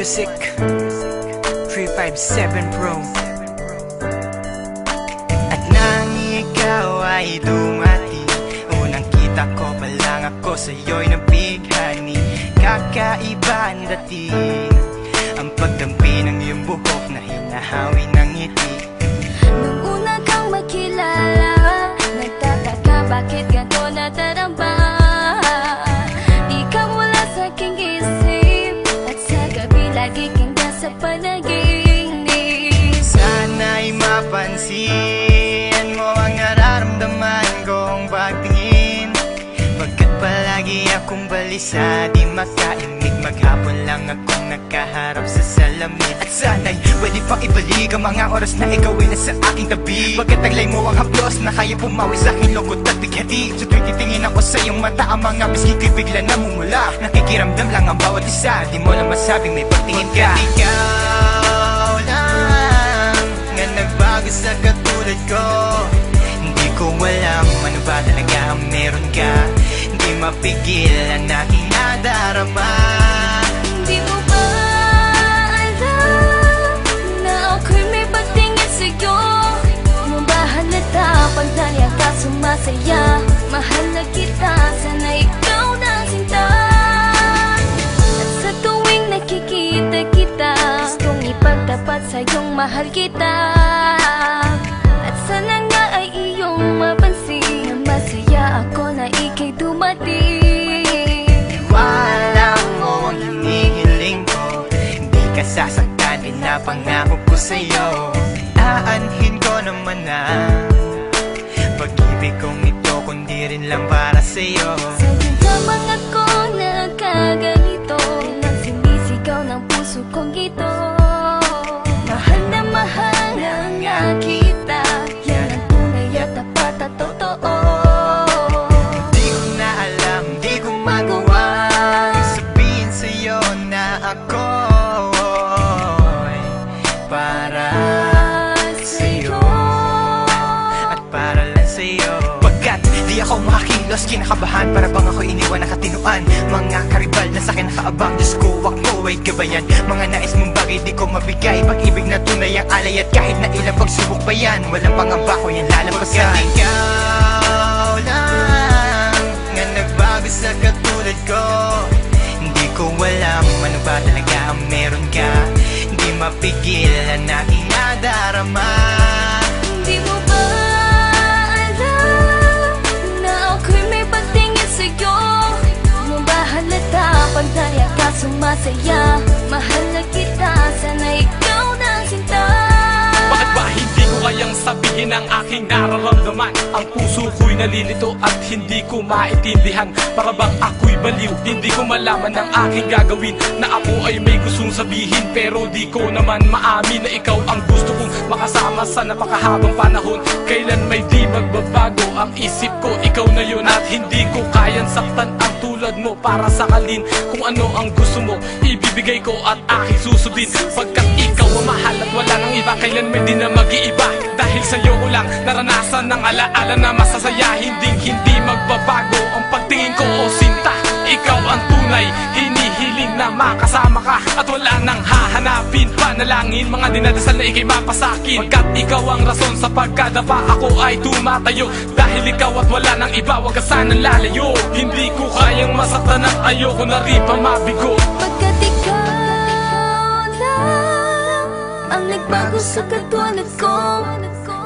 Music 357 Pro. At nang ikaw ay dumating, unang kita ko pa lang ako sa'yo'y nabighani. Kakaiba ang dating, ang pagdampi ng iyong buhok na hinahawi ng ngiti. Nung una kang makilala, nagtataka bakit ganito nadarama. Ikaw wala sa aking isip, at sa gabi lagi kang nasa panaginip. Sana'y mapansin mo ang nararamdaman kong pagtingin, pagkat palagi akong balisa, di makaimik. Maghapon lang akong nakaharap sa salamin. At sana'y pwede pang ibalik ang mga oras na ikaw ay nasa aking tabi, pagkat taglay mo ang haplos na kaya pumawi sa aking lungkot at bighati. Sa tuwing titingin ako sa iyong mata, ang mga bisgi ko'y bigla namumula. Nakikiramdam lang ang bawat isa, di mo lang masabing may pagtingin ka. Ikaw lang nga nagbago sa katulad ko. Hindi ko alam ano ba talaga ang meron ka. Hindi mapigil ang aking nadarama. Di mo ba alam na ako'y may pagtingin sa'yo? Mo ba halata pag naliya ka sumasaya? Mahal na kita, sana ikaw na sinta. At sa tuwing nakikita kita, gustong ipagtapat sa'yong mahal kita. At sana nga ay iyong mapansin na masaya ako na ika'y dumating. Wala mo ang hinihiling ko, hindi ka sasaktan, pinapangako ko sa'yo. Aanhin ko naman na pag-ibig kong ito, kundi rin lang para sa'yo. Sa'yo lamang ako nagkaganito, lang sinisigaw ng puso kong ito. Mahal na nga kita, yan ang tunay at tapat at totoo. Di ko na alam, di ko magawa sabihin sa'yo na ako'y para sa'yo at para lang sa'yo. Pagkat di ako makakilos, kinakabahan, para bang ako iniwan nakatinuan. Mga karibal na sa'kin nakaabang, Diyos ko, wag mo ay gabayan. Mga nais mong bagay di ko mabigay, pag-ibig na tunay ang alay. At kahit na ilang pagsubok pa yan, walang pangamba ko yan lalampasan. Pagkat ikaw lang nga nagbago sa katulad ko, hindi ko alam ano ba talaga ang meron ka. Hindi mapigil ang aking nadarama. Di mo ba alam na ako'y may pagtingin sa'yo? Mo ba halata pag naliya ka sumasaya? Mahal na kita, sana ikaw na sinta. Bakit ba hindi ko kayang sabihin ang aking nararamdaman? Ang puso ko'y nalilito at hindi ko maintindihan. Para bang ako'y baliw, hindi ko malaman ang aking gagawin. Na ako ay may gustong sabihin, pero di ko naman maamin na ikaw ang gusto kong makasama sa napakahabang panahon. Kailan may di magbabago ang isip ko, ikaw na yun. At hindi ko kayang saktan ang tulad mo para sakalin. Kung ano ang gusto mo, ibibigay ko at aking susundin. Pagkat ikaw ang mahal at wala nang iba, kailan may di na mag-iiba. Dahil sa'yo ko lang naranasan ng alaala na masasaya. Hindi magbabago ang pagtingin ko, o sinta. Ikaw ang tunay, hinihiling na makasama ka. At wala nang hahanapin, panalangin, mga dinadasal na ikay mapasakin. Pagkat ikaw ang rason sa pagkadapa, ako ay tumatayo. Dahil ikaw at wala nang iba, wag ka sanang lalayo. Hindi ko kayang masaktan at ayoko na rin pa mabigo. Pagkat ikaw lang ang nagbago sa katulad ko,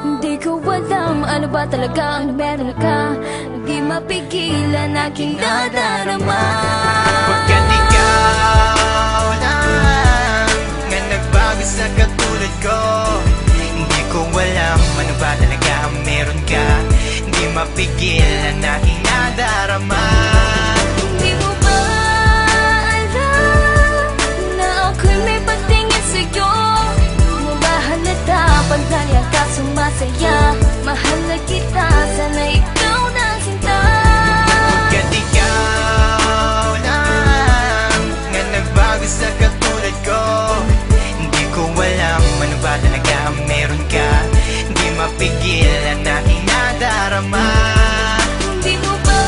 hindi ko alam ano ba talaga ang meron ka. Hindi mapigilan aking nadarama. Pagkat ikaw lang nga nagbago sa katulad ko, hindi ko alam ano ba talaga ang meron ka. Hindi mapigil ang aking nadarama. Di mo ba alam na ako'y may pagtingin sa'yo? Mo ba halata pag naliya ka sumasaya? Mahal na kita, sana ikaw na sinta. Pagkat ikaw lang nga nagbago sa katulad ko, hindi ko alam ano ba talaga ang meron ka. Hindi mapigil ang aking nadarama. Di mo ba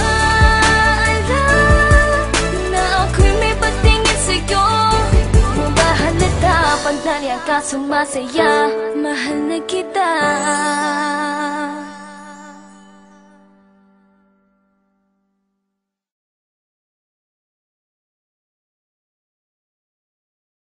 alam na ako'y may pagtingin sa'yo? Mo ba ka sumasaya. Mahal na kita.